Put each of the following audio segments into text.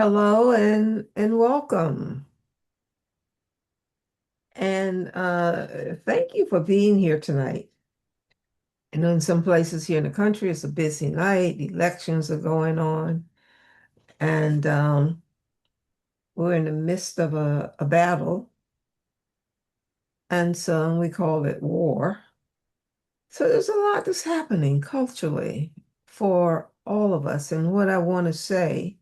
Hello and welcome. And thank you for being here tonight. I know in some places here in the country, it's a busy night. Elections are going on, and we're in the midst of a battle, and so we call it war. So there's a lot that's happening culturally for all of us. And what I want to say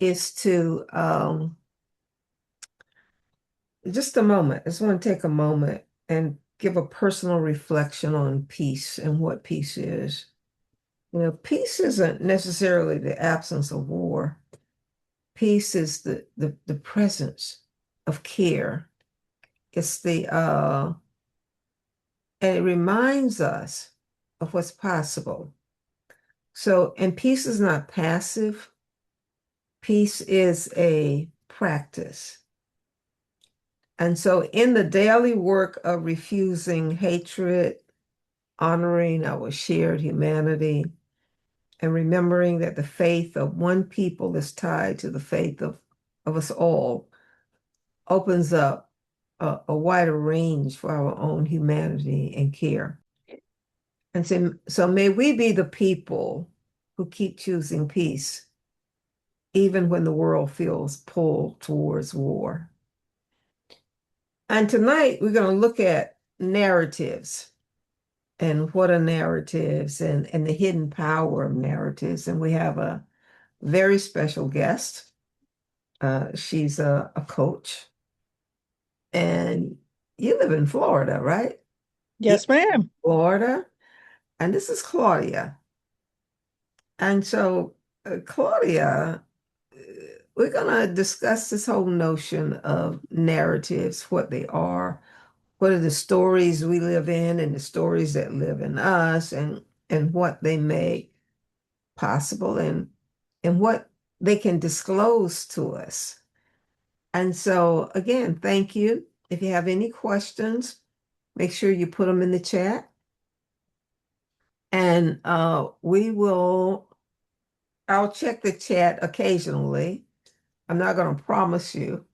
is to just a moment. I just want to take a moment and give a personal reflection on peace and what peace is. Peace isn't necessarily the absence of war. Peace is the presence of care. It's and it reminds us of what's possible. So, and peace is not passive. Peace is a practice. And so in the daily work of refusing hatred, honoring our shared humanity, and remembering that the faith of one people is tied to the faith of us all opens up a wider range for our own humanity and care. And so may we be the people who keep choosing peace, even when the world feels pulled towards war. And tonight we're going to look at narratives and what are narratives and the hidden power of narratives. And we have a very special guest. She's a coach, and you live in Florida, right? Yes, East ma'am. Florida. And this is Claudia. And so, Claudia, we're going to discuss this whole notion of narratives, what they are, what are the stories we live in, and the stories that live in us, and what they make possible, and what they can disclose to us. And so, again, thank you. If you have any questions, make sure you put them in the chat. And I'll check the chat occasionally. I'm not going to promise you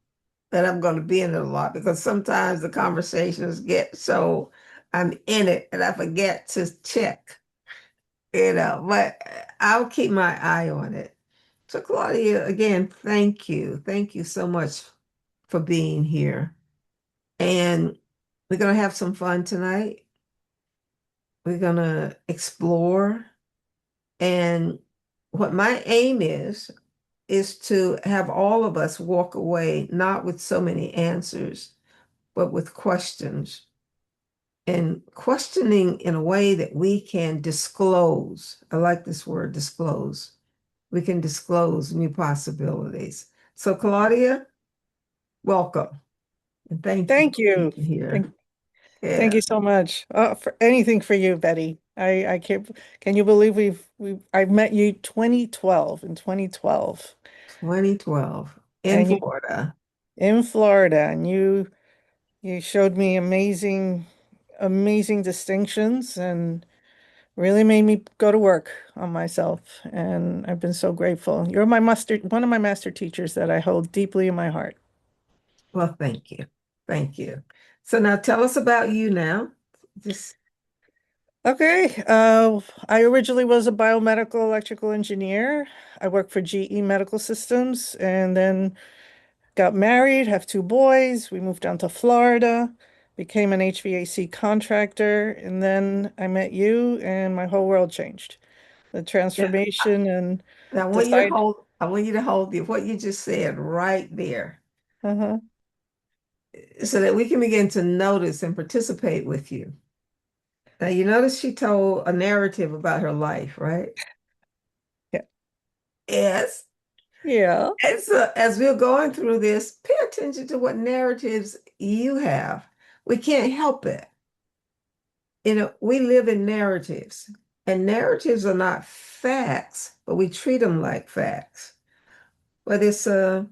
that I'm going to be in it a lot because sometimes the conversations get so I'm in it and I forget to check, but I'll keep my eye on it. So, Claudia, again, thank you. Thank you so much for being here. And we're going to have some fun tonight. We're going to explore. And what my aim is to have all of us walk away not with so many answers, but with questions and questioning in a way that we can disclose. I like this word, disclose. We can disclose new possibilities. So, Claudia, welcome and thank you Thank for being you. here. Thank Yeah, you so much. For anything for you, Betty. I can't, can you believe I've met you 2012 in 2012 2012 in and you Florida. in Florida and you showed me amazing distinctions and really made me go to work on myself. And I've been so grateful. You're one of my master teachers that I hold deeply in my heart. Well, thank you. Thank you. So now tell us about you now. Just, Okay. I originally was a biomedical electrical engineer. I worked for GE Medical Systems and then got married, have two boys. We moved down to Florida, became an HVAC contractor, and then I met you and my whole world changed. The yeah, transformation and I want you to decide. hold what you just said right there Uh-huh. so that we can begin to notice and participate with you. Now, you notice she told a narrative about her life, right? Yeah. Yes. Yeah. And so as we're going through this, pay attention to what narratives you have. We can't help it. We live in narratives, and narratives are not facts, but we treat them like facts. But it's a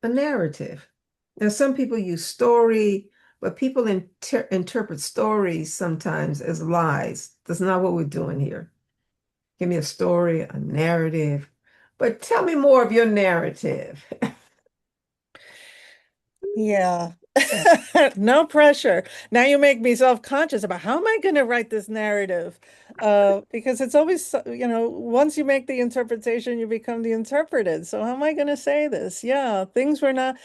narrative. Now, some people use story, but people interpret stories sometimes as lies. That's not what we're doing here. Give me a story, a narrative. But tell me more of your narrative. Yeah. No pressure. Now you make me self-conscious about how am I going to write this narrative? Because it's always, once you make the interpretation, you become the interpreted. So how am I going to say this? Yeah, things were not,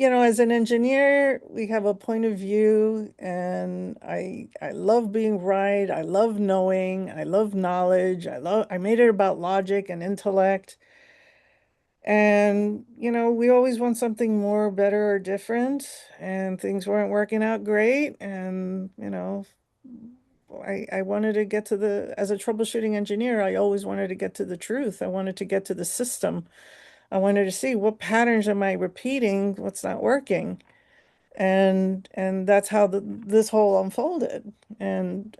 as an engineer, we have a point of view, and I love being right. I love knowing. I love knowledge. I made it about logic and intellect. And, we always want something more, better, or different, and things weren't working out great. And, I wanted to get to as a troubleshooting engineer, I always wanted to get to the truth. I wanted to get to the system. I wanted to see what patterns am I repeating, what's not working. And that's how this whole unfolded. And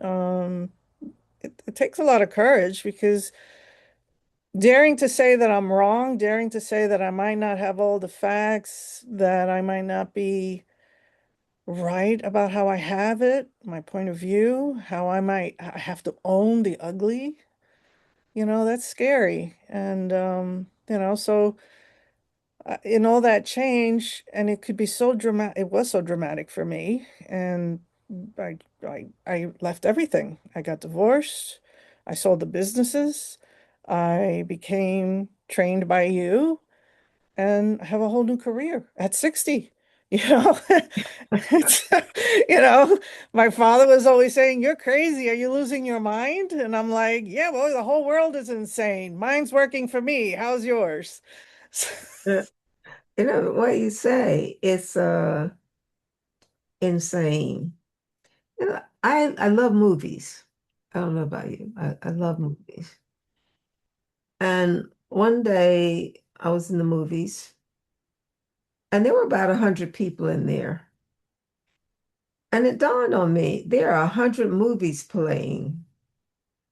it takes a lot of courage because daring to say that I'm wrong, daring to say that I might not have all the facts, that I might not be right about how I have it, my point of view, how I have to own the ugly, that's scary. And, so in all that change, and it could be so dramatic, it was so dramatic for me. And I left everything. I got divorced. I sold the businesses. I became trained by you and have a whole new career at 60. You know, It's- you know, my father was always saying, "You're crazy. Are you losing your mind?" And I'm like, "Yeah, well, the whole world is insane. Mine's working for me. How's yours?" Uh, what you say, it's insane. I love movies. I don't know about you. I love movies. And one day I was in the movies and there were about 100 people in there. And it dawned on me, there are 100 movies playing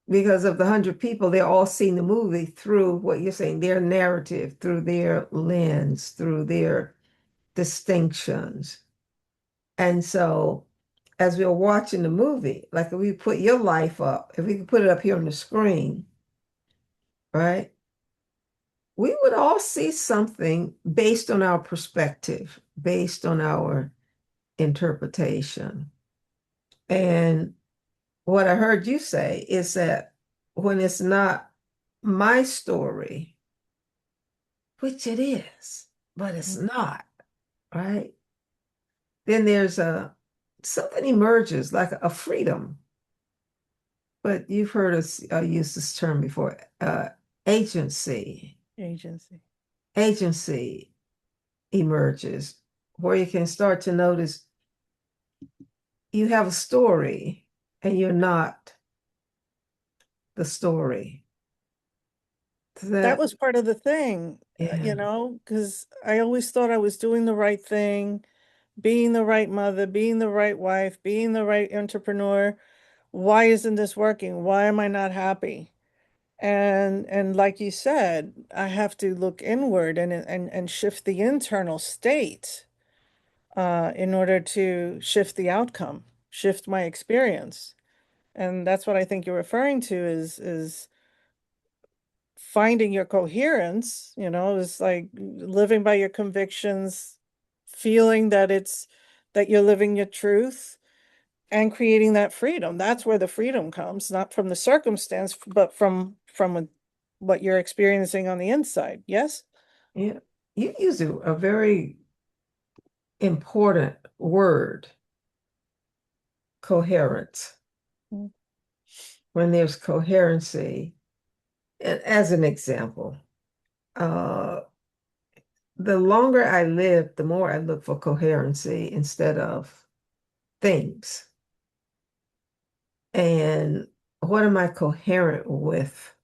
because of the 100 people, they're all seeing the movie through what you're saying, their narrative, through their lens, through their distinctions. And so as we were watching the movie, like if we put your life up, if we could put it up here on the screen, right? We would all see something based on our perspective, based on our interpretation. And what I heard you say is that when it's not my story, which it is, but it's not, right? Then there's a something emerges like a freedom. But you've heard us use this term before, agency. Agency. Agency emerges where you can start to notice you have a story and you're not the story. That That, was part of the thing, yeah, because I always thought I was doing the right thing, being the right mother, being the right wife, being the right entrepreneur. Why isn't this working? Why am I not happy? And like you said, I have to look inward and shift the internal state in order to shift the outcome, shift my experience. And that's what I think you're referring to is finding your coherence, is like living by your convictions, feeling that that you're living your truth and creating that freedom. That's where the freedom comes, not from the circumstance, but from what you're experiencing on the inside. Yes? yeah. You use a very important word, coherence. Mm. When there's coherency, and as an example, uh, the longer I live, the more I look for coherency instead of things. And what am I coherent with?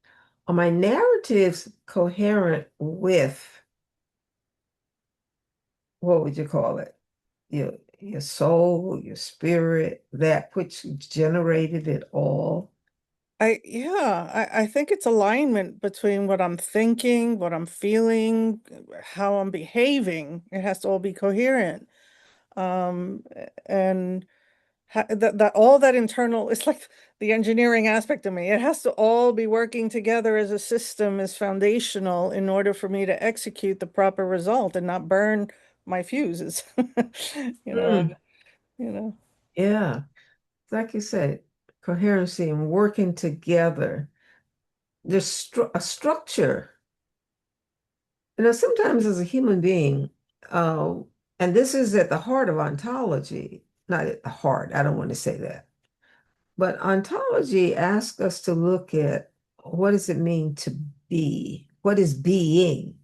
Are my narratives coherent with, what would you call it? Your soul, your spirit, that which generated it all. I think it's alignment between what I'm thinking, what I'm feeling, how I'm behaving. It has to all be coherent. And That all that internal, it's like the engineering aspect of me. It has to all be working together as a system is foundational in order for me to execute the proper result and not burn my fuses. You know, Mm, you know. yeah. Like you said, coherency and working together. There's a structure. Sometimes as a human being, uh, and this is at the heart of ontology, not at the heart, I don't want to say that, but ontology asks us to look at what does it mean to be? What is being?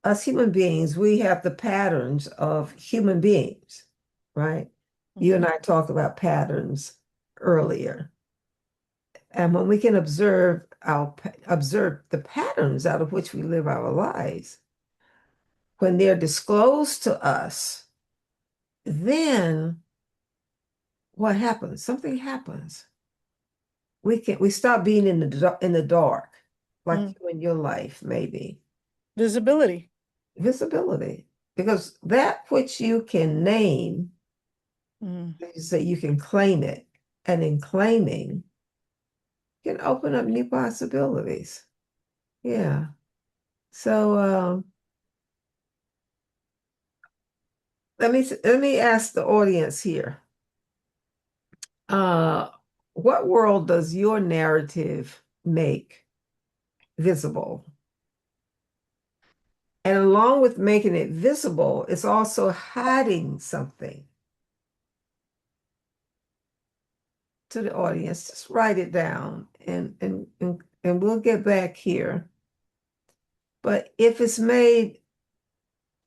Us human beings, we have the patterns of human beings, right? You and Mhm. I talked about patterns earlier. And when we can observe the patterns out of which we live our lives, when they're disclosed to us, then what happens? Something happens. We stop being in the dark, like Mm. you in your life, maybe. Visibility. Visibility. Because that which you can name, Mm. you say you can claim it, and in claiming can open up new possibilities. Yeah. So let me ask the audience here. Uh, what world does your narrative make visible? And along with making it visible, it's also hiding something to the audience. Just write it down and we'll get back here. But if it's made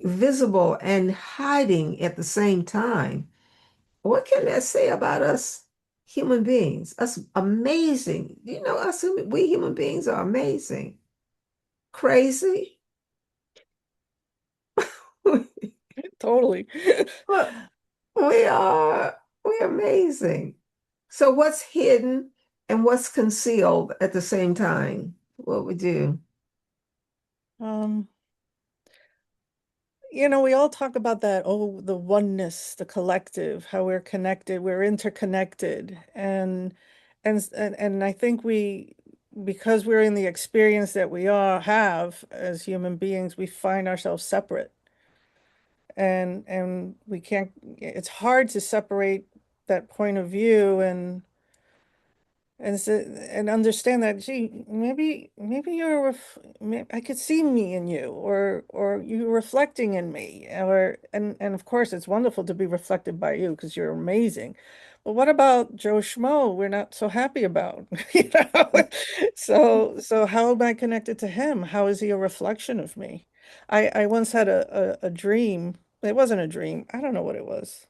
visible and hiding at the same time, what can that say about us human beings? Us amazing. We human beings are amazing. Crazy. Totally. But we're amazing. So what's hidden and what's concealed at the same time? What we do? Um, we all talk about that, oh, the oneness, the collective, how we're connected, we're interconnected. And I think because we're in the experience that we all have as human beings, we find ourselves separate. And we can't, it's hard to separate that point of view and understand that, gee, maybe I could see me in you, or you're reflecting in me, and of course it's wonderful to be reflected by you because you're amazing. But what about Joe Schmo we're not so happy about? you know so how am I connected to him? How is he a reflection of me? I once had a dream. It wasn't a dream. I don't know what it was.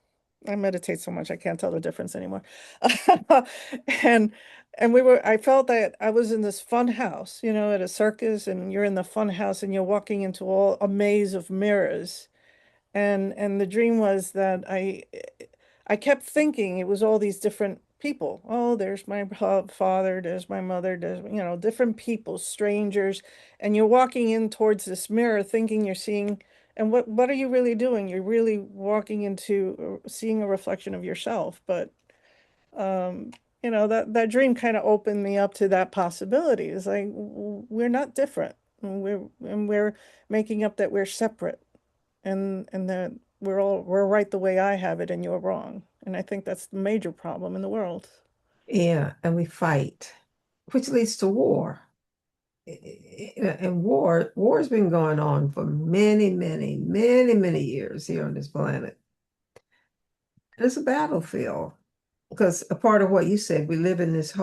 I meditate so much I can't tell the difference anymore. and and I felt that I was in this fun house, at a circus, and you're in the fun house and you're walking into all a maze of mirrors. And the dream was that I kept thinking it was all these different people. Oh, there's my father, there's my mother, there's, different people, strangers. And you're walking in towards this mirror thinking you're seeing, and what are you really doing? You're really walking into seeing a reflection of yourself. But um, that dream kind of opened me up to that possibility. It's like we're not different. And we're making up that we're separate, and that we're right the way I have it and you're wrong. And I think that's the major problem in the world. Yeah, and we fight, which leads to war. And war has been going on for many, many, many, many years here on this planet. And it's a battlefield because a part of what you said, we live in this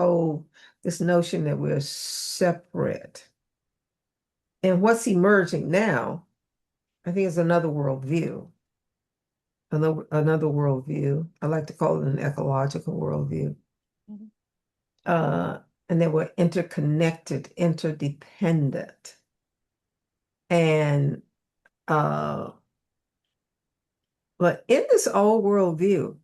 notion that we're separate. And what's emerging now, I think, is another worldview. Another worldview. I like to call it an ecological worldview. Mhm. Uh, and they were interconnected, interdependent. And but in this old worldview,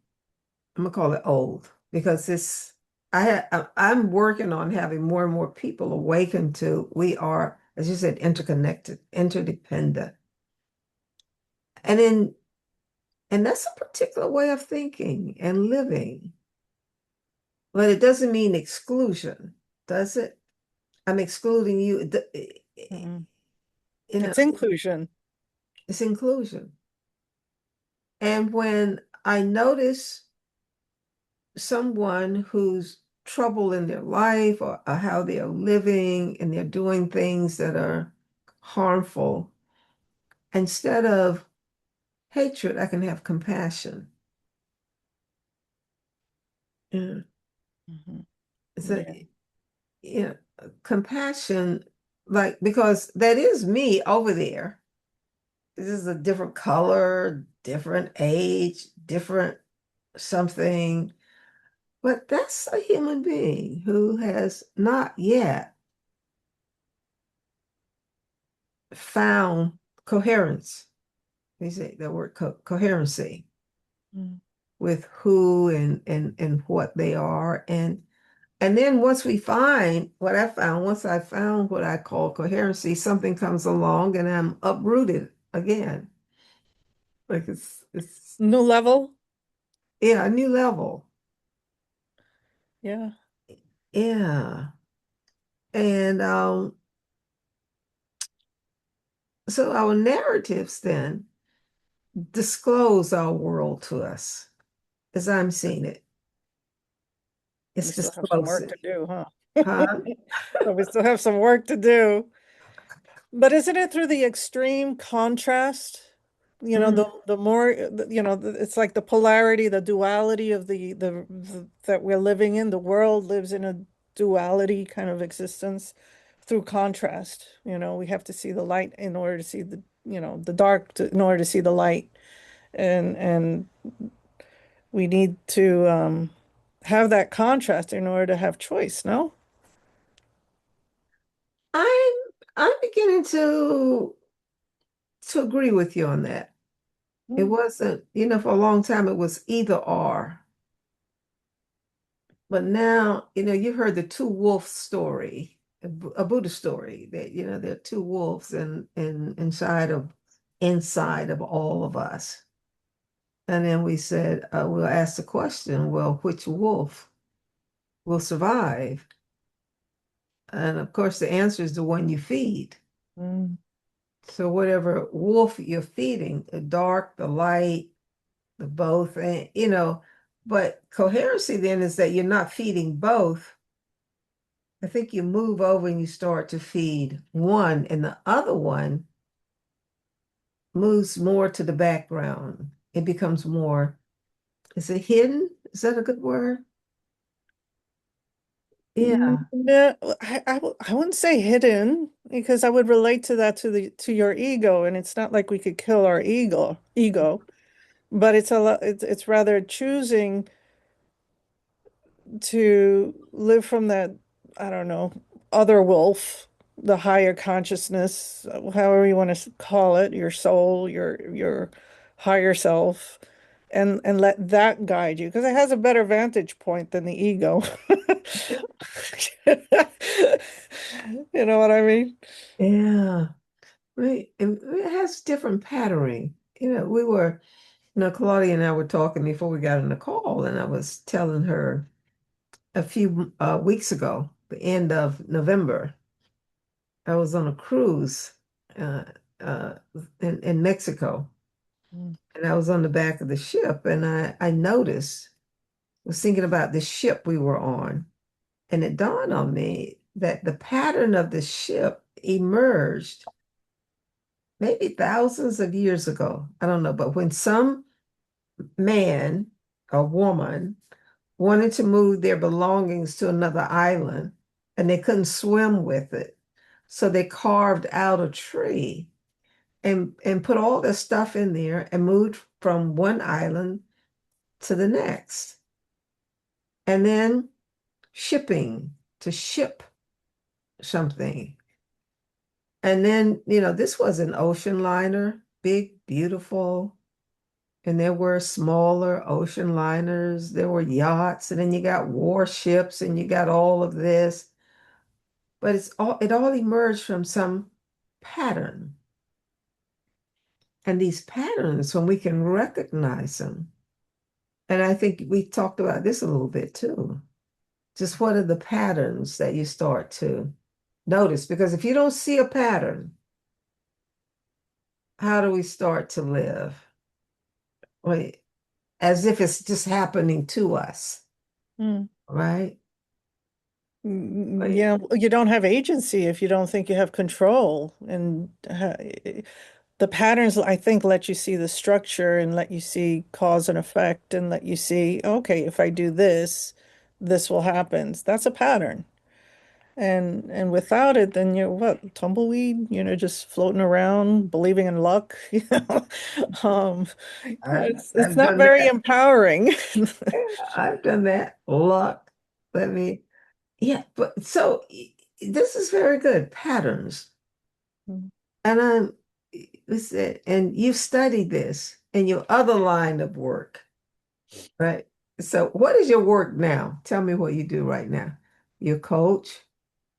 I'm gonna call it old because I'm working on having more and more people awaken to we are, as you said, interconnected, interdependent. And And that's a particular way of thinking and living. But it doesn't mean exclusion, does it? I'm excluding you. Mm-mm. You know, It's inclusion. it's inclusion. And when I notice someone who's trouble in their life or how they are living and they're doing things that are harmful, instead of hatred, I can have compassion. Yeah. Mhm. It's a, Yeah. yeah, compassion, like, because that is me over there. This is a different color, different age, different something, but that's a human being who has not yet found coherence. They say that word coherency Mm. with who and what they are. And then once we find what I found, once I found what I call coherency, something comes along and I'm uprooted again. Like it's New level. yeah, a new level. Yeah. Yeah. And so our narratives then disclose our world to us as I'm seeing it. We It's still have some work disclosing. to do, huh? Huh? So we still have some work to do. But isn't it through the extreme contrast? You know, Mm. the more, it's like the polarity, the duality of the that we're living in. The world lives in a duality kind of existence through contrast. You know, we have to see the light in order to see the dark in order to see the light. And we need to have that contrast in order to have choice, no? I'm I'm beginning to agree with you on that. It Mm. wasn't, for a long time it was either or. But now, you've heard the two wolf story, a Buddha story that, there are two wolves in inside of all of us. And then we said, we'll ask the question, well, which wolf will survive? And of course, the answer is the one you feed. Mm. So whatever wolf you're feeding, the dark, the light, the both, and but coherency then is that you're not feeding both. I think you move over and you start to feed one, and the other one moves more to the background. It becomes more, is it hidden? Is that a good word? Yeah. No, I wouldn't say hidden because I would relate to that to your ego, and it's not like we could kill our ego, but it's a lot. It's rather choosing to live from that, I don't know, other wolf, the higher consciousness, however you want to call it, your soul, your higher self, and let that guide you because it has a better vantage point than the ego. You know what I mean? Yeah. Right. It has different patterning. Claudia and I were talking before we got on the call, and I was telling her a few weeks ago, the end of November, I was on a cruise uh, uh, in Mexico, Mm. and I was on the back of the ship, and I noticed, was thinking about the ship we were on, and it dawned on me that the pattern of the ship emerged maybe thousands of years ago. I don't know, but when some man or woman wanted to move their belongings to another island and they couldn't swim with it. So they carved out a tree and put all their stuff in there and moved from one island to the next. And then shipping to ship something. And then, this was an ocean liner, big, beautiful. And there were smaller ocean liners, there were yachts, and then you got warships and you got all of this. But it all emerged from some pattern. And these patterns, when we can recognize them, and I think we talked about this a little bit too, just what are the patterns that you start to notice? Because if you don't see a pattern, how do we start to live? Wait, as if it's just happening to us, Mm. right? Wait, Yeah, you don't have agency if you don't think you have control. And the patterns, I think, let you see the structure and let you see cause and effect and let you see, okay, if I do this, this will happen. That's a pattern. And without it, then you're what, tumbleweed, just floating around, believing in luck, Um, it's I've not done very that. empowering. I've done that. Luck. Let me, yeah, but so this is very good. Patterns. And and you studied this in your other line of work, right? So what is your work now? Tell me what you do right now. You coach.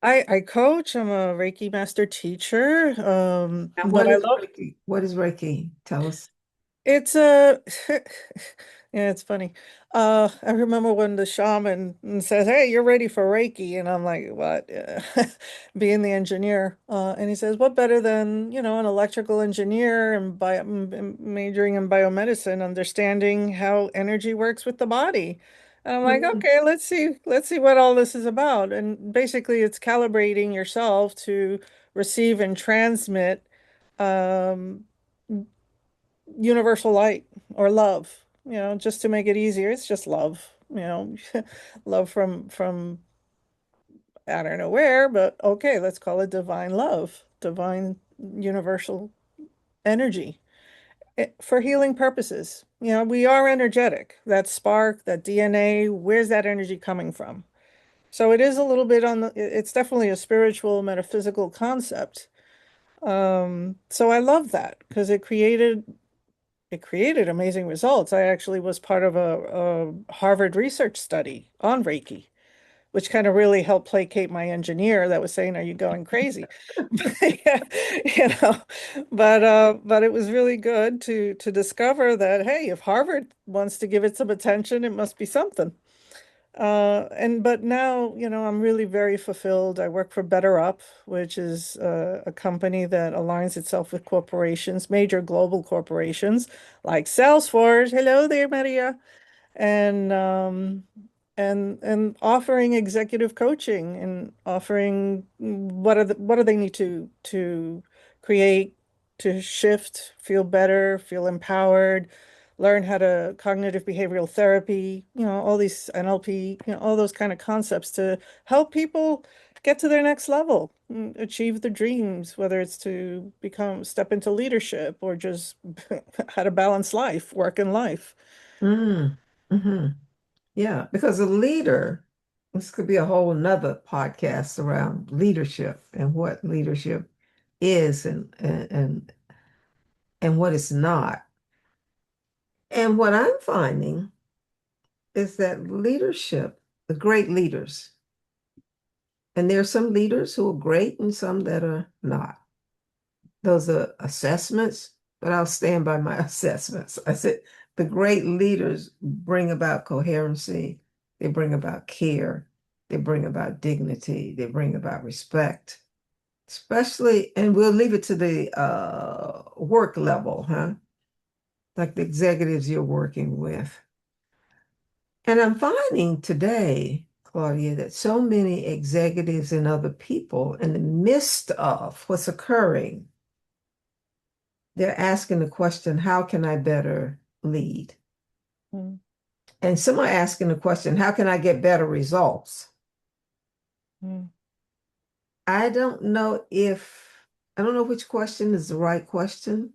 I coach, I'm a Reiki master teacher. And But what I is love Reiki? What is Reiki? Tell us. it's a yeah, it's funny. I remember when the shaman says, "Hey, you're ready for Reiki," and I'm like, "What?" Being the engineer, and he says, "What better than an electrical engineer and majoring in biomedicine, understanding how energy works with the body?" And I'm like, Mhm. "Okay, let's see what all this is about." And basically, it's calibrating yourself to receive and transmit. Um, Universal light or love, just to make it easier. It's just love, love from I don't know where, but okay, let's call it divine love, divine universal energy for healing purposes. We are energetic. That spark, that DNA, where's that energy coming from? So it is a little bit it's definitely a spiritual, metaphysical concept. So I love that because it created amazing results. I actually was part of a Harvard research study on Reiki, which kind of really helped placate my engineer that was saying, "Are you going crazy?" Yeah, you know, but it was really good to discover that, hey, if Harvard wants to give it some attention, it must be something. But now, I'm really very fulfilled. I work for Better Up, which is a company that aligns itself with corporations, major global corporations like Salesforce. Hello there, Maria. And and offering executive coaching and offering what do they need to create to shift, feel better, feel empowered, learn how to cognitive behavioral therapy, all these NLP, all those kind of concepts to help people get to their next level, achieve their dreams, whether it's to step into leadership or just how to balance life, work and life. Mm, hmm. Yeah, because a leader, this could be a whole nother podcast around leadership and what leadership is and what it's not. And what I'm finding is that leadership, the great leaders, and there are some leaders who are great and some that are not. Those are assessments, but I'll stand by my assessments. I said the great leaders bring about coherency, they bring about care, they bring about dignity, they bring about respect, especially, and we'll leave it to the work level, huh? Like the executives you're working with. And I'm finding today, Claudia, that so many executives and other people, in the midst of what's occurring, they're asking the question, how can I better lead? Mm, And some are asking the question, how can I get better results? mm, I don't know I don't know which question is the right question,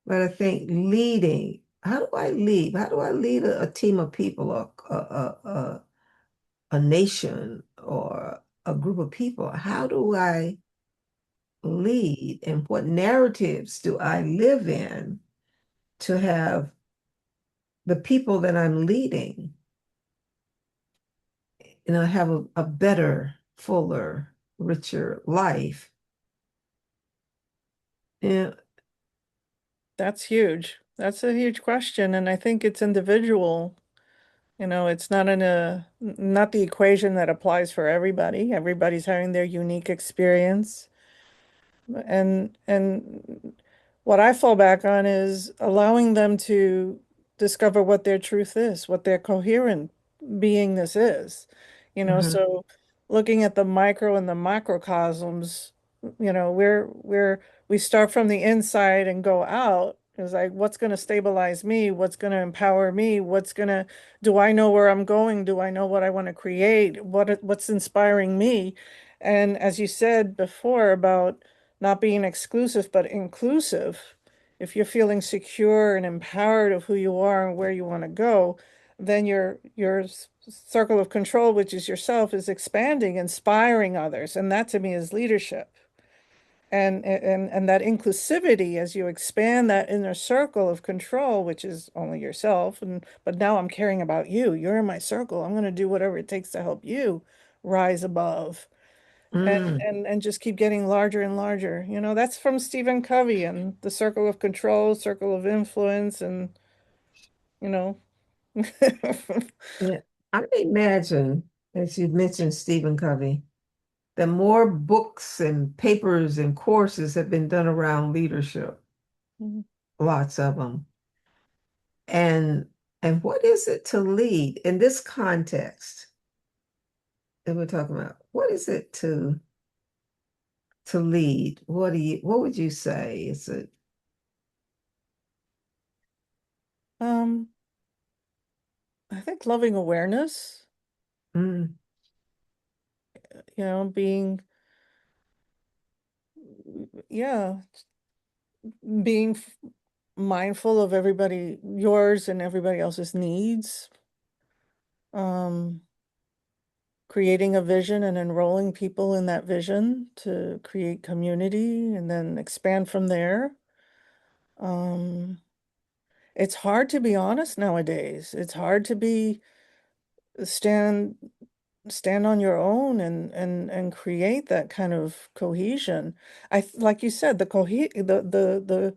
but I think leading, how do I lead? How do I lead a team of people or a nation or a group of people? How do I lead and what narratives do I live in to have the people that I'm leading, have a better, fuller, richer life? And That's huge. That's a huge question, and I think it's individual. It's not the equation that applies for everybody. Everybody's having their unique experience. And what I fall back on is allowing them to discover what their truth is, what their coherent beingness is. Mhm. So looking at the micro and the macrocosms, we start from the inside and go out. It's like, what's going to stabilize me? What's going to empower me? Do I know where I'm going? Do I know what I want to create? What's inspiring me? And as you said before about not being exclusive but inclusive. If you're feeling secure and empowered of who you are and where you want to go, then your circle of control, which is yourself, is expanding, inspiring others, and that to me is leadership. And that inclusivity as you expand that inner circle of control, which is only yourself, and but now I'm caring about you. You're in my circle. I'm going to do whatever it takes to help you rise above Mm. and just keep getting larger and larger. That's from Stephen Covey and the circle of control, circle of influence, and you know. Yeah. I imagine, as you mentioned Stephen Covey, that more books and papers and courses have been done around leadership, lots of them. And what is it to lead in this context that we're talking about? What is it to lead? What would you say? Is it Um, I think loving awareness, mm, being, yeah, being mindful of yours and everybody else's needs, um, creating a vision and enrolling people in that vision to create community and then expand from there. Um, It's hard to be honest nowadays. It's hard to be stand stand on your own and create that kind of cohesion. Like you said, the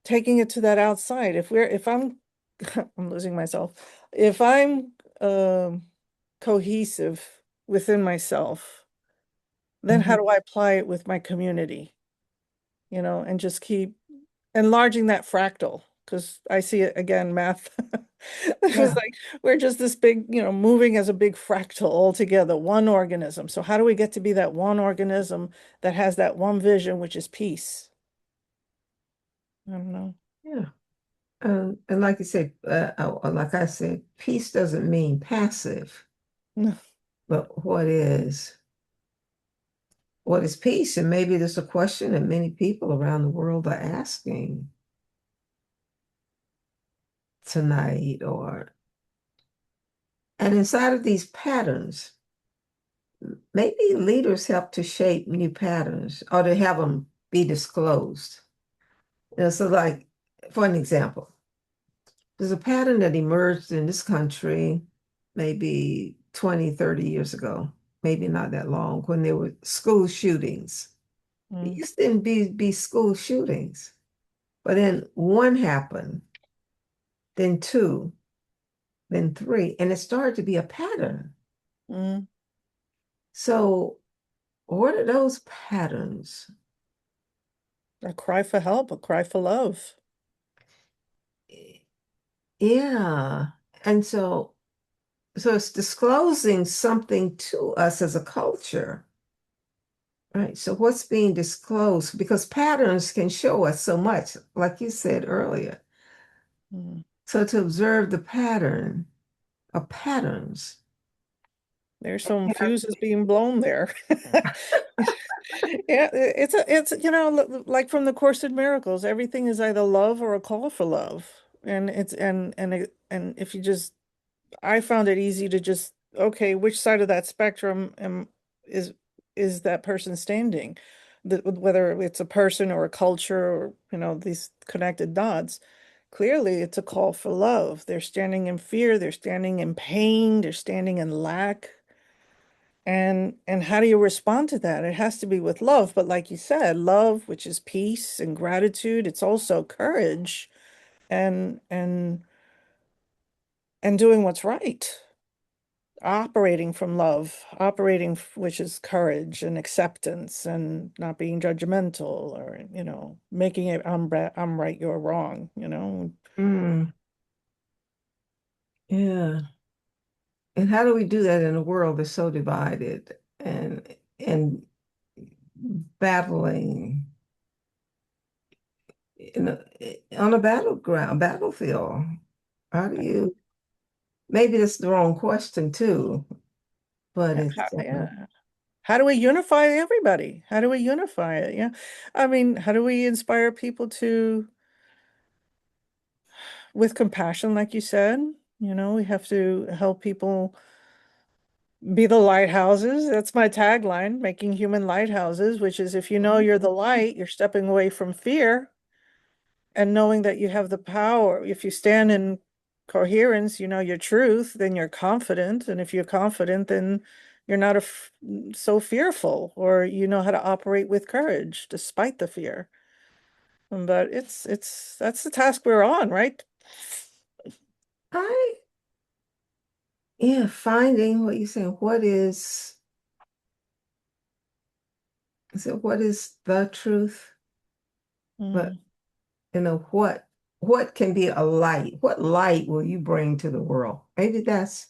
taking it to that outside. If I'm I'm losing myself. If I'm um cohesive within myself, then how mhm, do I apply it with my community? And just keep enlarging that fractal because I see it again, math. It was yeah, like we're just this big, moving as a big fractal all together, one organism. So how do we get to be that one organism that has that one vision, which is peace? I don't know. yeah. And like you said, like I said, peace doesn't mean passive, No. but what is peace? And maybe there's a question that many people around the world are asking tonight, or and inside of these patterns, maybe leaders help to shape new patterns or to have them be disclosed. So like, for an example, there's a pattern that emerged in this country maybe 20, 30 years ago, maybe not that long, when there were school shootings. It Mm, used to be school shootings, but then one happened, then two, then three, and it started to be a pattern. mm. So, what are those patterns? A cry for help, a cry for love. Yeah. And so it's disclosing something to us as a culture, right? So what's being disclosed? Because patterns can show us so much, like you said earlier. Mm. So to observe the pattern of patterns. There's some fuses being blown there. Yeah, it's like from the Course in Miracles, everything is either love or a call for love. And if you just I found it easy to just, okay, which side of that spectrum is is that person standing? Whether it's a person or a culture or, these connected dots. Clearly, it's a call for love. They're standing in fear, they're standing in pain, they're standing in lack. And how do you respond to that? It has to be with love, but like you said, love, which is peace and gratitude, it's also courage and and doing what's right. Operating from love, which is courage and acceptance and not being judgmental or, making it I'm right, you're wrong, Mm, yeah. And how do we do that in a world that's so divided and battling in on a battlefield? How do you, maybe that's the wrong question too, but it's, Yeah. How do we unify everybody? How do we unify it? Yeah. I mean, how do we inspire people to, with compassion, like you said, we have to help people be the lighthouses. That's my tagline, making human lighthouses, which is if you know you're the light, you're stepping away from fear and knowing that you have the power. If you stand in coherence, you know your truth, then you're confident. And if you're confident, then you're not so fearful, or you know how to operate with courage despite the fear. But it's that's the task we're on, right? I, yeah, finding what you're saying, what is the truth? But Mm, what can be a light? What light will you bring to the world? Maybe that's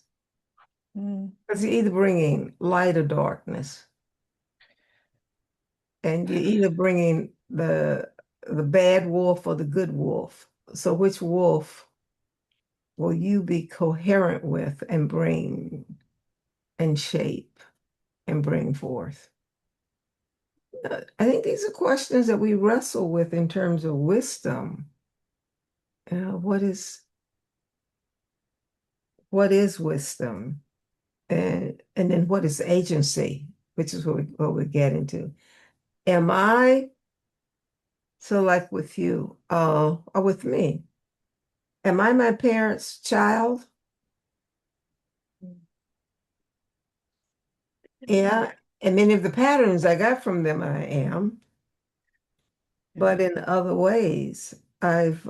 mm. because you're either bringing light or darkness, and you're either bringing the bad wolf or the good wolf. So which wolf will you be coherent with and bring and shape and bring forth? I think these are questions that we wrestle with in terms of wisdom. What is wisdom? And then what is agency, which is what we get into. Am I, so like with you, or with me, am I my parents' child? Yeah. And many of the patterns I got from them, I am. Yeah. But in other ways, I've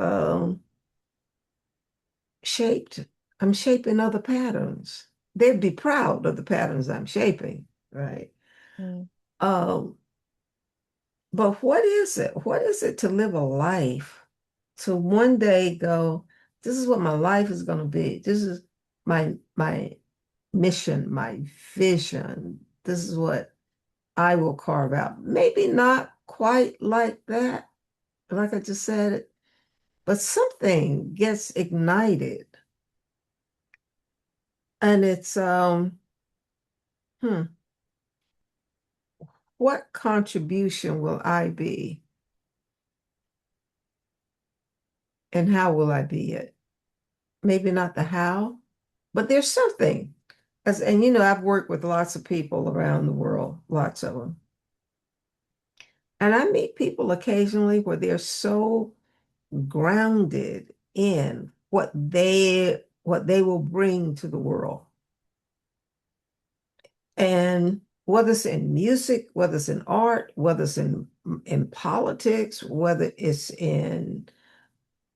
shaped, I'm shaping other patterns. They'd be proud of the patterns I'm shaping, right? Mm, Um, but what is it? What is it to live a life to one day go, this is what my life is going to be. This is my mission, my vision. This is what I will carve out. Maybe not quite like that, like I just said, but something gets ignited. And it's hmm, what contribution will I be and how will I be it? Maybe not the how, but there's something. And I've worked with lots of people around the world, lots of them. And I meet people occasionally where they're so grounded in what they will bring to the world. And whether it's in music, whether it's in art, whether it's in politics, whether it's in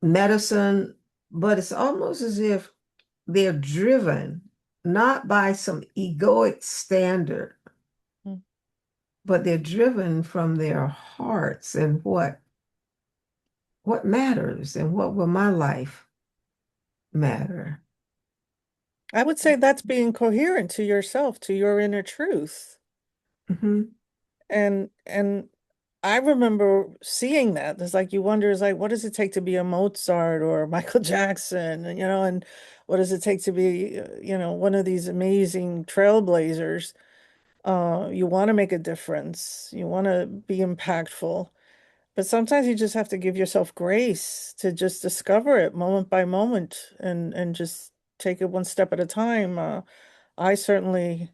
medicine, but it's almost as if they're driven not by some egoic standard, mm. but they're driven from their hearts and what matters and what will my life matter. I would say that's being coherent to yourself, to your inner truth. Mhm. And I remember seeing that. It's like you wonder, it's like, what does it take to be a Mozart or Michael Jackson? And what does it take to be, one of these amazing trailblazers? You want to make a difference. You want to be impactful. But sometimes you just have to give yourself grace to just discover it moment by moment and just take it one step at a time. I certainly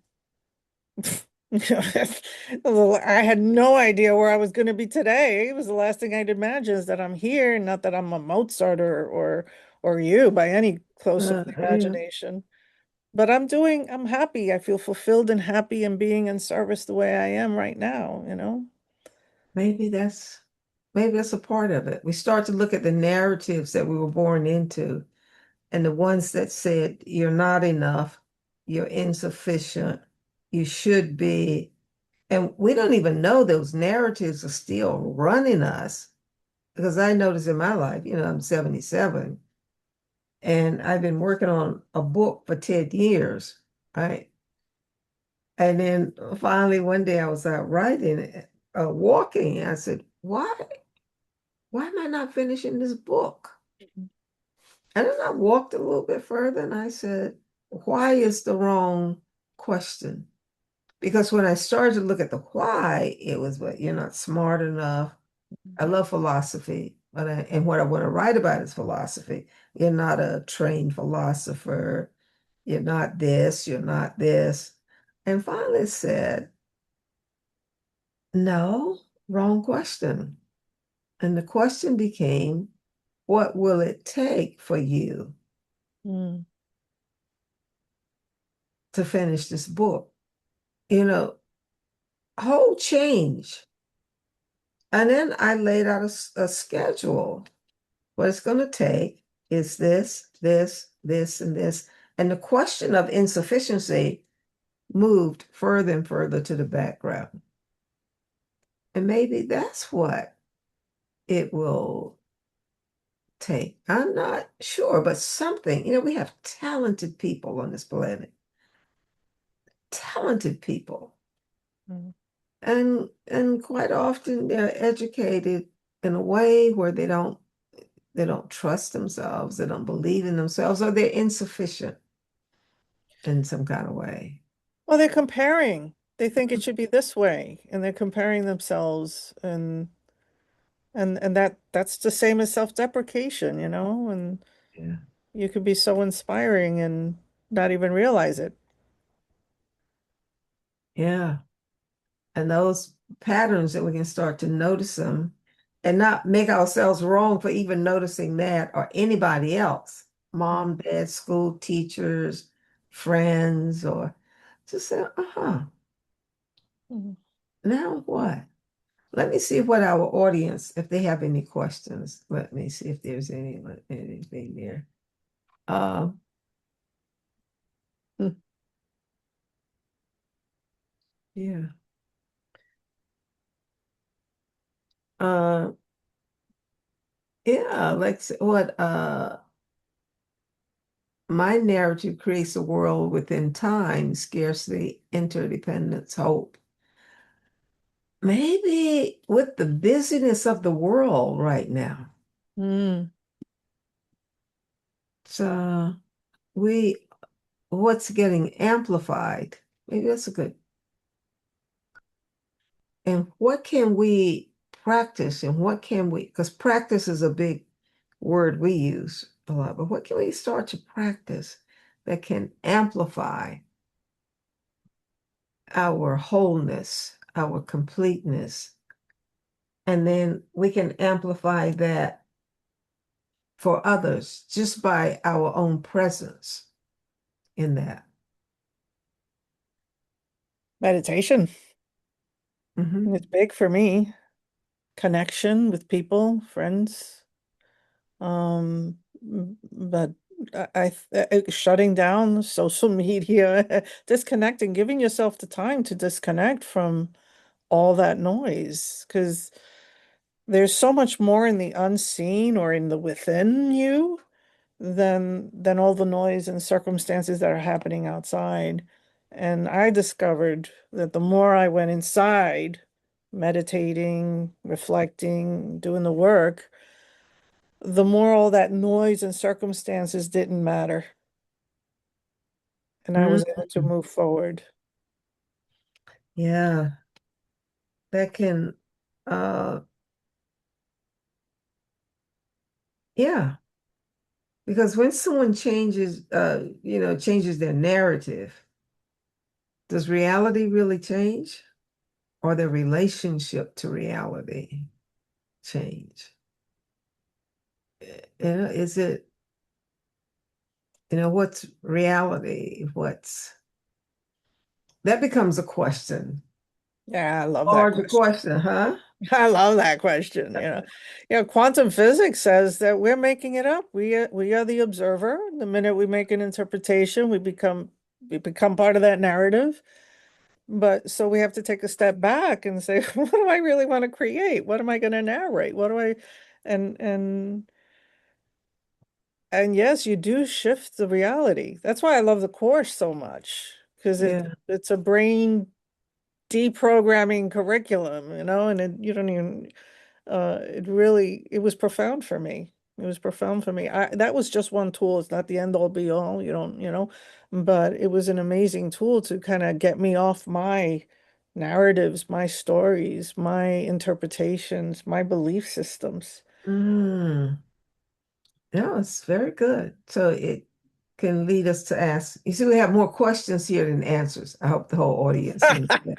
I had no idea where I was going to be today. It was the last thing I'd imagine is that I'm here, not that I'm a Mozart or you by any close of the Yeah. imagination. But I'm happy. I feel fulfilled and happy in being in service the way I am right now, you know? Maybe that's maybe that's a part of it. We start to look at the narratives that we were born into and the ones that said you're not enough, you're insufficient, you should be. And we don't even know those narratives are still running us because I noticed in my life, I'm 77 and I've been working on a book for 10 years, right? And then finally one day I was out writing, walking, and I said, why am I not finishing this book? And then I walked a little bit further and I said, why is the wrong question? Because when I started to look at the why, it was, but you're not smart enough. I love philosophy, and what I want to write about is philosophy. You're not a trained philosopher. You're not this, you're not this. And finally it said, no, wrong question. And the question became, what will it take for you Mm, to finish this book? You know, whole change. And then I laid out a schedule. What it's going to take is this, this, this, and this. And the question of insufficiency moved further and further to the background. And maybe that's what it will take. I'm not sure, but something, we have talented people on this planet, talented people. mm. And quite often they're educated in a way where they don't trust themselves, they don't believe in themselves, or they're insufficient in some kind of way. Well, they're comparing. They think it should be this way, and they're comparing themselves, and that's the same as self-deprecation, you know, and Yeah. you could be so inspiring and not even realize it. Yeah. And those patterns that we can start to notice them and not make ourselves wrong for even noticing that or anybody else, mom, dad, school teachers, friends, or just say, Mhm. now what? Let me see what our audience, if they have any questions. Let me see if there's anything there. Uh, hmm, yeah. Uh, yeah, like what my narrative creates a world within time, scarcely interdependence, hope. Maybe with the busyness of the world right now. Mm. So we what's getting amplified. Maybe that's a good. And what can we practice and what can we, because practice is a big word we use a lot, but what can we start to practice that can amplify our wholeness, our completeness? And then we can amplify that for others just by our own presence in that. Meditation. Hmm. It's big for me. Connection with people, friends. But shutting down social media, disconnecting, giving yourself the time to disconnect from all that noise, because there's so much more in the unseen or in the within you than all the noise and circumstances that are happening outside. And I discovered that the more I went inside, meditating, reflecting, doing the work, the more all that noise and circumstances didn't matter. And I was able to move forward. Yeah, that can, uh, yeah, because when someone changes their narrative, does reality really change or their relationship to reality change? Is it What's reality? That becomes a question. Yeah, I love that Or the question. question, huh? I love that question. Quantum physics says that we're making it up. We are the observer. The minute we make an interpretation, we become part of that narrative. But so we have to take a step back and say, what do I really want to create? What am I going to narrate? What do I and and and yes, you do shift the reality. That's why I love the course so much because Yeah. it's a brain deprogramming curriculum, and you don't even it was profound for me. It was profound for me. That was just one tool. It's not the end all be all. You don't, but it was an amazing tool to kind of get me off my narratives, my stories, my interpretations, my belief systems. Mm. Yeah, it's very good. So it can lead us to ask. You see, we have more questions here than answers. I hope the whole audience knows that.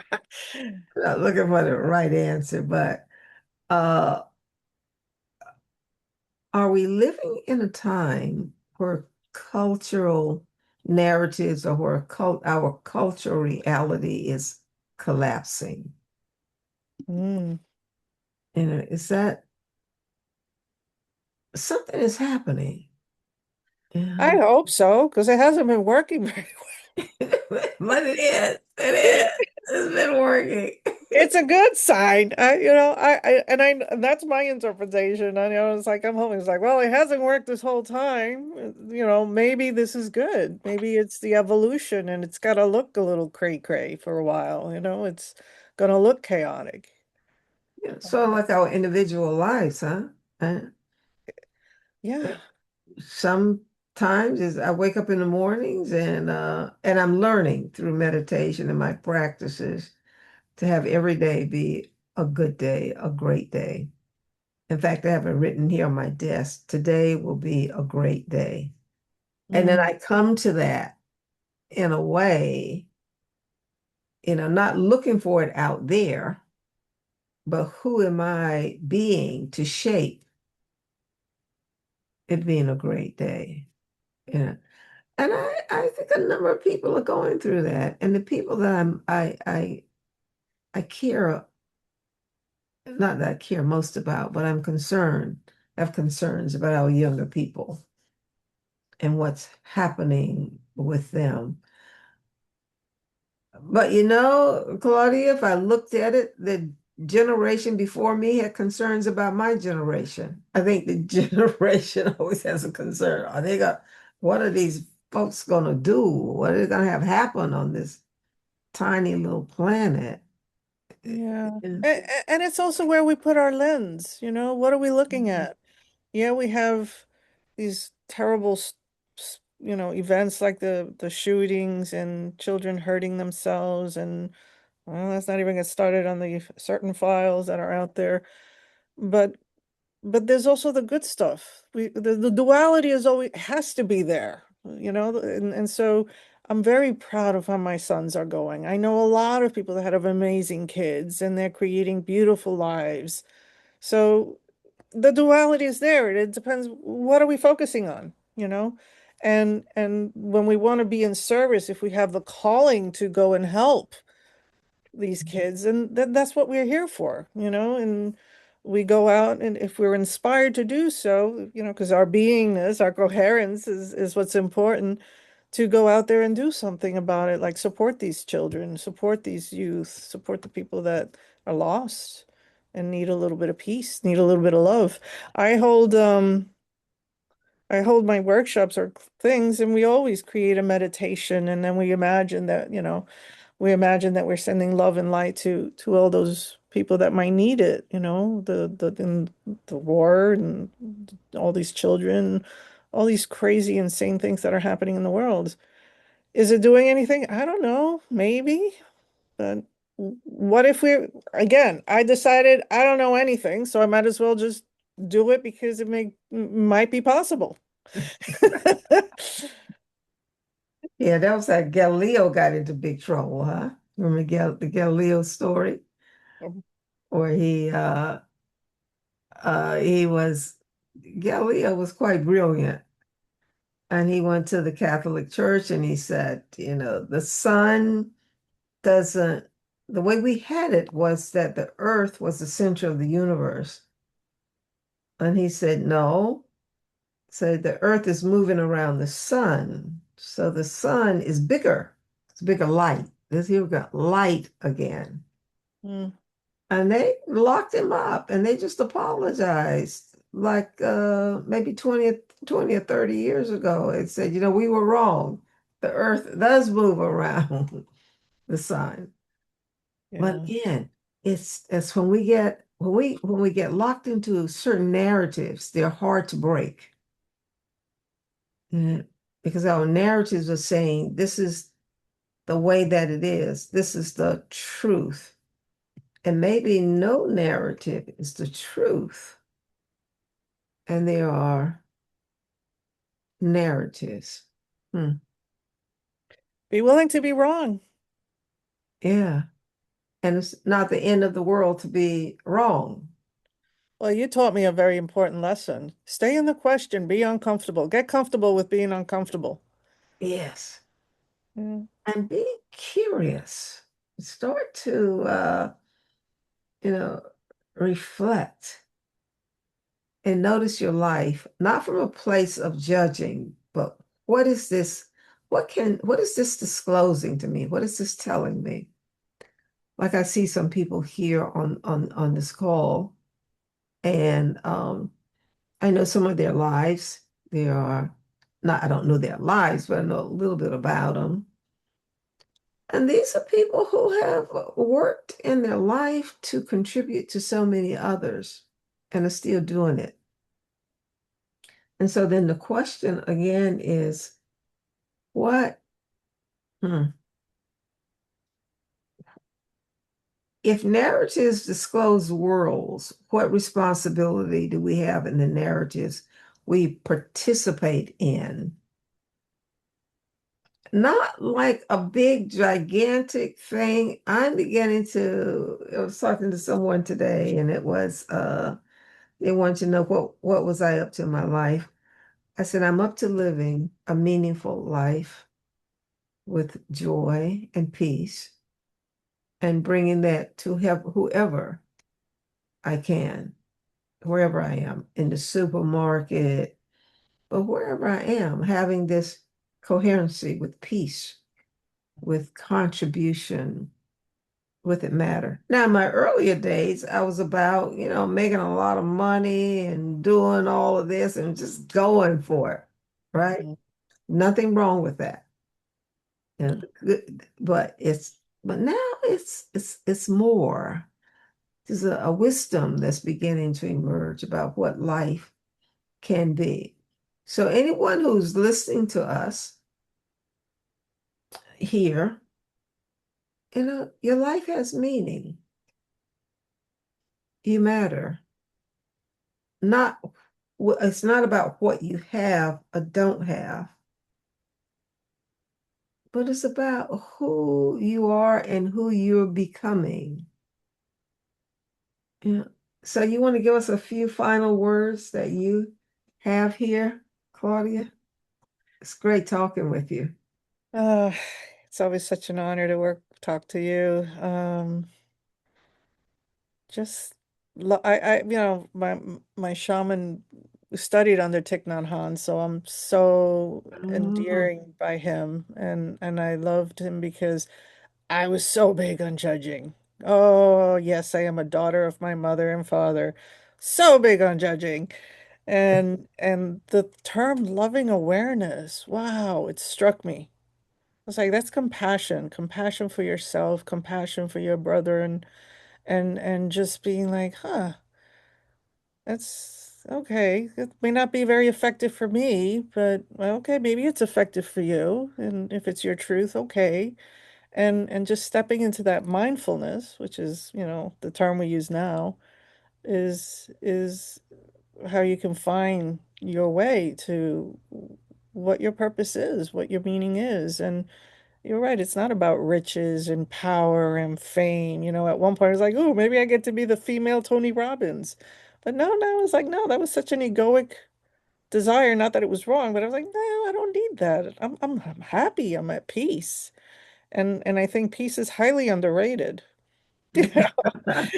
I'm not looking for the right answer, but uh, are we living in a time where cultural narratives or where our cultural reality is collapsing? Mm. Is that something is happening? I Yeah. hope so, because it hasn't been working very But it is. It well. is. It's been working. It's a good sign. That's my interpretation. It's like I'm hoping it's like, well, it hasn't worked this whole time. Maybe this is good. Maybe it's the evolution and it's got to look a little cray-cray for a while. It's gonna look chaotic. Yeah, sort of like our individual lives, huh? Uh, Yeah. Sometimes is I wake up in the mornings and I'm learning through meditation and my practices to have every day be a good day, a great day. In fact, I have it written here on my desk. Today will be a great day. And then Mm, I come to that in a way, not looking for it out there, but who am I being to shape it being a great day? Yeah. And I think a number of people are going through that. And the people that I care, not that I care most about, but I'm concerned, have concerns about our younger people and what's happening with them. But Claudia, if I looked at it, the generation before me had concerns about my generation. I think the generation always has a concern. What are these folks gonna do? What are they gonna have happen on this tiny little planet? yeah. And And it's also where we put our lens. What are we looking at? Yeah, we have these terrible, events like the shootings and children hurting themselves, and well, let's not even get started on the certain files that are out there. But but there's also the good stuff. The duality is always has to be there, and so I'm very proud of how my sons are going. I know a lot of people that have amazing kids and they're creating beautiful lives. So the duality is there. It depends, what are we focusing on, And when we want to be in service, if we have the calling to go and help these kids, and that's what we're here for, and we go out, and if we're inspired to do so, because our beingness, our coherence is what's important, to go out there and do something about it, like support these children, support these youth, support the people that are lost and need a little bit of peace, need a little bit of love. I hold um I hold my workshops or things, and we always create a meditation, and then we imagine that we're sending love and light to all those people that might need it, in the war and all these children, all these crazy, insane things that are happening in the world. Is it doing anything? I don't know, maybe. But what if again, I decided I don't know anything, so I might as well just do it because might be possible. yeah, that was like Galileo got into big trouble, huh? Remember the Galileo story where he was Galileo was quite brilliant, And he went to the Catholic Church and he said, the sun doesn't, the way we had it was that the earth was the center of the universe. And he said, no. So the earth is moving around the sun. So the sun is bigger. It's bigger light. This here we got light again. Mm, And they locked him up and they just apologized like maybe 20 or 30 years ago. It said, we were wrong. The earth does move around the sun. But yeah. again, it's when we get locked into certain narratives, they're hard to break. Yeah, because our narratives are saying this is the way that it is. This is the truth. And maybe no narrative is the truth. And there are narratives. Hmm. Be willing to be wrong. Yeah. And it's not the end of the world to be wrong. Well, you taught me a very important lesson. Stay in the question, be uncomfortable. Get comfortable with being uncomfortable. Yes. Mm. And be curious. Start to you know, reflect and notice your life, not from a place of judging, but what is this? What is this disclosing to me? What is this telling me? Like I see some people here on this call, and I know some of their lives. They are not, I don't know their lives, but I know a little bit about them. And these are people who have worked in their life to contribute to so many others and are still doing it. And so then the question again is what, hmm, if narratives disclose worlds, what responsibility do we have in the narratives we participate in? Not like a big, gigantic thing. I'm beginning to, I was talking to someone today, and it was, they wanted to know what was I up to in my life. I said, I'm up to living a meaningful life with joy and peace and bringing that to help whoever I can, wherever I am, in the supermarket, but wherever I am, having this coherency with peace, with contribution, with it matter. Now, in my earlier days, I was about, making a lot of money and doing all of this and just going for it, right? Mm. Nothing wrong with that. But now it's more. There's a wisdom that's beginning to emerge about what life can be. So anyone who's listening to us here, your life has meaning. You matter. Not it's not about what you have or don't have, but it's about who you are and who you're becoming. Yeah. So you want to give us a few final words that you have here, Claudia? It's great talking with you. Uh, it's always such an honor to talk to you. Just my shaman studied under Thich Nhat Hanh, so I'm so Oh, endearing by him, and I loved him because I was so big on judging. Oh, yes, I am a daughter of my mother and father. So big on judging. And the term loving awareness, wow, it struck me. I was like, that's compassion, compassion for yourself, compassion for your brother, and just being like, huh, that's okay. It may not be very effective for me, but well, okay, maybe it's effective for you. And if it's your truth, okay. And just stepping into that mindfulness, which is, the term we use now, is how you can find your way to what your purpose is, what your meaning is. And you're right, it's not about riches and power and fame. At one point, I was like, oh, maybe I get to be the female Tony Robbins. But no, it's like, no, that was such an egoic. desire, not that it was wrong, but I was like, no, I don't need that. I'm happy. I'm at peace. And I think peace is highly underrated. You know,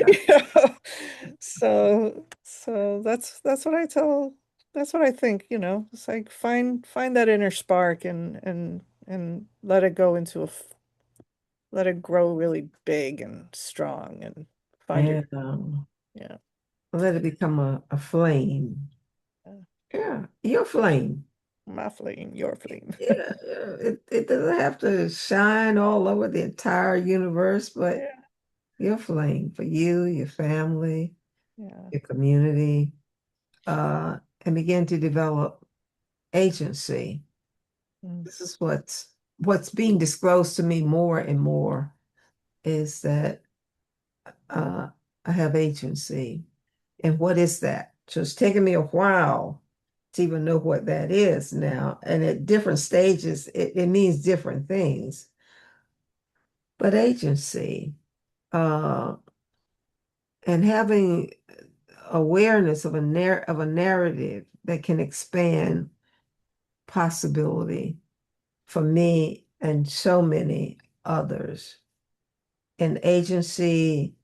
you know. So that's what I tell, that's what I think, you know. It's like find that inner spark and let it go into let it grow really big and strong and find your, And yeah. let it become a flame. Yeah. Yeah, your flame. My flame, your flame. Yeah, yeah. It doesn't have to shine all over the entire universe, but Yeah, your flame for you, your family, yeah. your community, and begin to develop agency. Mm, This is what's being disclosed to me more and more is that uh, I have agency. And what is that? So it's taken me a while to even know what that is now. And at different stages, it means different things. But agency, uh, and having awareness of of a narrative that can expand possibility for me and so many others. And agency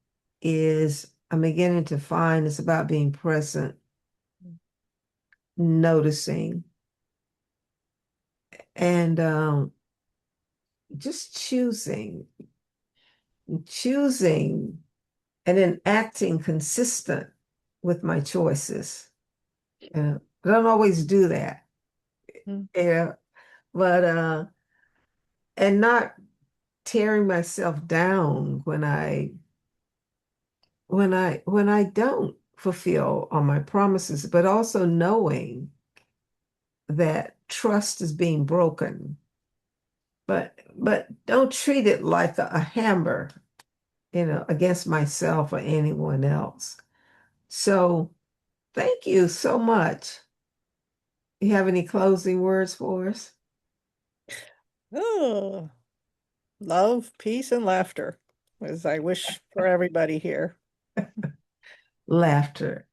is, I'm beginning to find it's about being present, noticing, and just choosing, and then acting consistent with my choices. I don't always do that. mm, Yeah, but and not tearing myself down when I don't fulfill on my promises, but also knowing that trust is being broken. But don't treat it like a hammer, against myself or anyone else. So thank you so much. You have any closing words for us? oh, love, peace, and laughter, as I wish for everybody here. Laughter.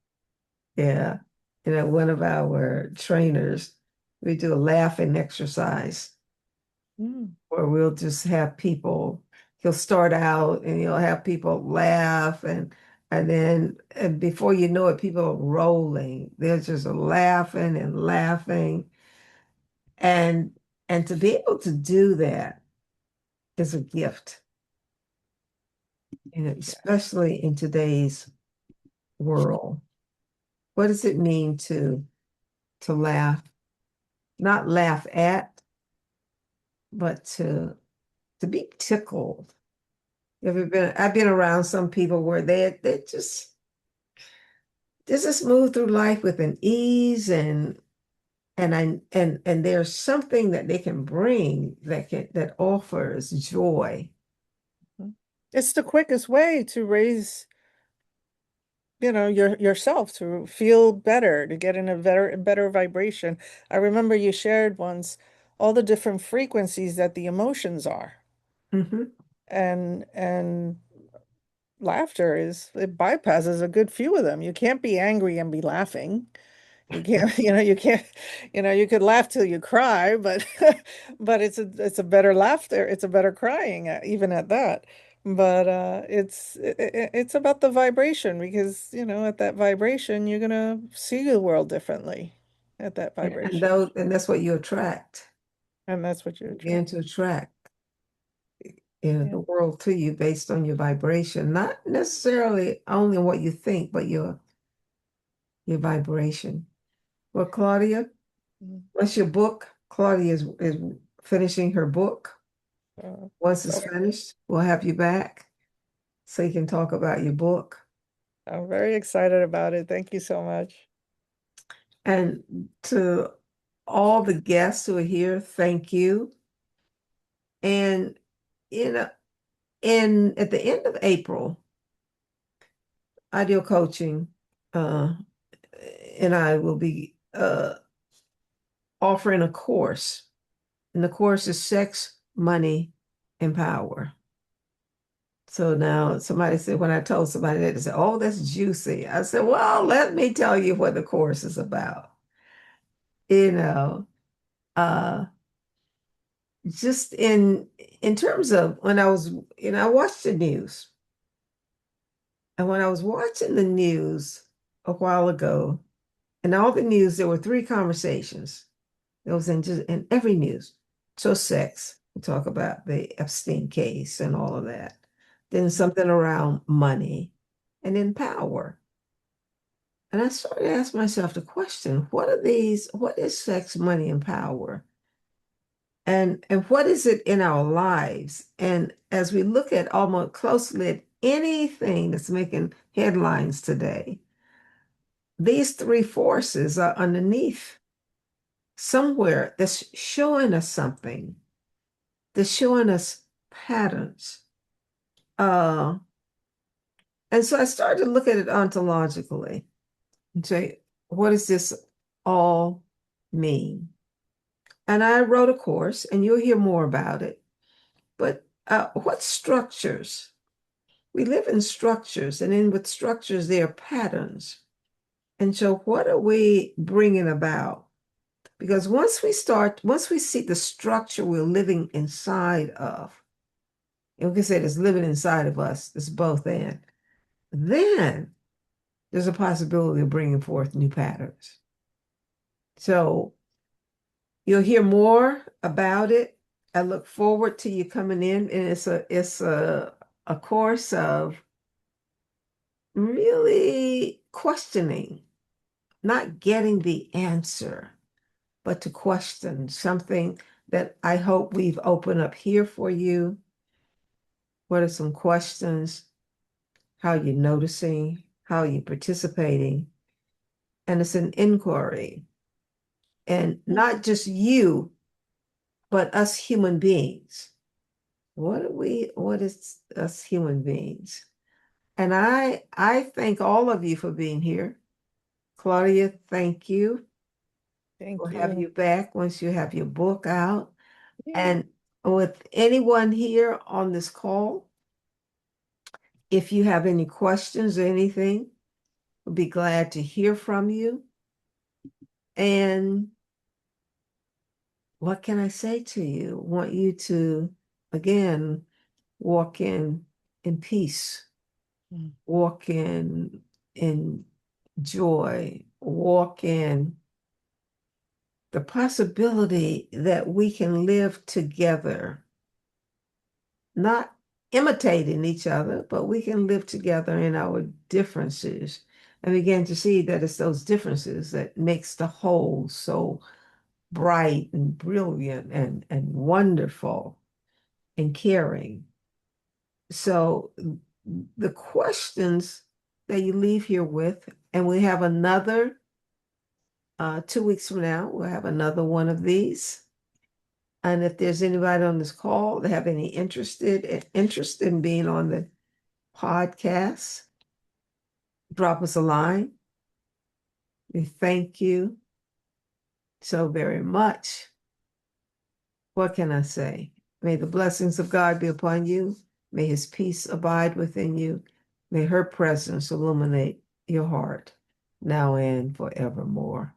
Yeah. One of our trainers, we do a laughing exercise Mm, where we'll just have people, he'll start out and he'll have people laugh and then and before you know it, people are rolling. They're just laughing and laughing. And and to be able to do that is a gift, yes. especially in today's world. What does it mean to laugh? Not laugh at, but to be tickled. I've been around some people where they just move through life with an ease and there's something that they can bring that offers joy. Mm. It's the quickest way to raise, you know, yourself to feel better, to get in a better vibration. I remember you shared once all the different frequencies that the emotions are. Hmm. And laughter is, it bypasses a good few of them. You can't be angry and be laughing. You can't, you can't, you could laugh till you cry, but but it's a better laughter. It's a better crying, even at that. But it's about the vibration because, at that vibration, you're gonna see the world differently at that vibration. And that's what you attract. And that's what you're You begin attracting. to attract, Yeah. the world to you based on your vibration, not necessarily only what you think, but your vibration. Well, Claudia, Mm. what's your book? Claudia is finishing her book. Once it's So finished, we'll have you back so you can talk about your book. I'm very excited about it. Thank you so much. And to all the guests who are here, thank you. And you know, in at the end of April, Ideal Coaching uh, and I will be offering a course, and the course is Sex, Money, and Power. So now somebody said, when I told somebody that, they said, "Oh, that's juicy." I said, "Well, let me tell you what the course is about." you know, uh, just in terms of when I was, I watched the news, and when I was watching the news a while ago, and all the news, there were three conversations. It was in just in every news. So sex, we talk about the Epstein case and all of that. Then something around money, and then power. And I started to ask myself the question, what are these? What is sex, money, and power? And what is it in our lives? And as we look at almost closely at anything that's making headlines today, these three forces are underneath somewhere that's showing us something, that's showing us patterns. Uh, and so I started to look at it ontologically and say, what does this all mean? And I wrote a course, and you'll hear more about it. But what structures? We live in structures, and in with structures, there are patterns. And so, what are we bringing about? Because once we see the structure we're living inside of, and we can say it's living inside of us, it's both and, then there's a possibility of bringing forth new patterns. So, you'll hear more about it. I look forward to you coming in, and it's a course of really questioning, not getting the answer, but to question something that I hope we've opened up here for you. What are some questions? How you're noticing? How you're participating? And it's an inquiry, and not just you, but us human beings. What is us human beings? And I thank all of you for being here. Claudia, thank you. We'll Thank have you. you back once you have your book out. Yeah. And with anyone here on this call, if you have any questions or anything, we'll be glad to hear from you. And what can I say to you? I want you to, again, walk in peace, Mm. walk in joy, walk in the possibility that we can live together, not imitating each other, but we can live together in our differences and begin to see that it's those differences that makes the whole so bright and brilliant and wonderful and caring. So the questions that you leave here with, and we have another 2 weeks from now, we'll have another one of these. And if there's anybody on this call that have any interest in being on the podcast, drop us a line. We thank you so very much. What can I say? May the blessings of God be upon you. May his peace abide within you. May her presence illuminate your heart now and forevermore.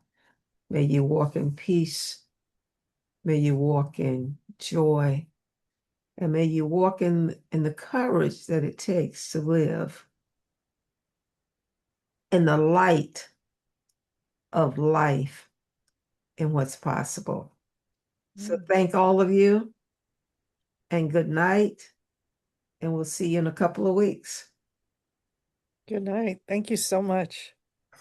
May you walk in peace. May you walk in joy. And may you walk in the courage that it takes to live in the light of life and what's possible. So Mm. thank all of you and good night. And we'll see you in a couple of weeks. Good night. Thank you so much.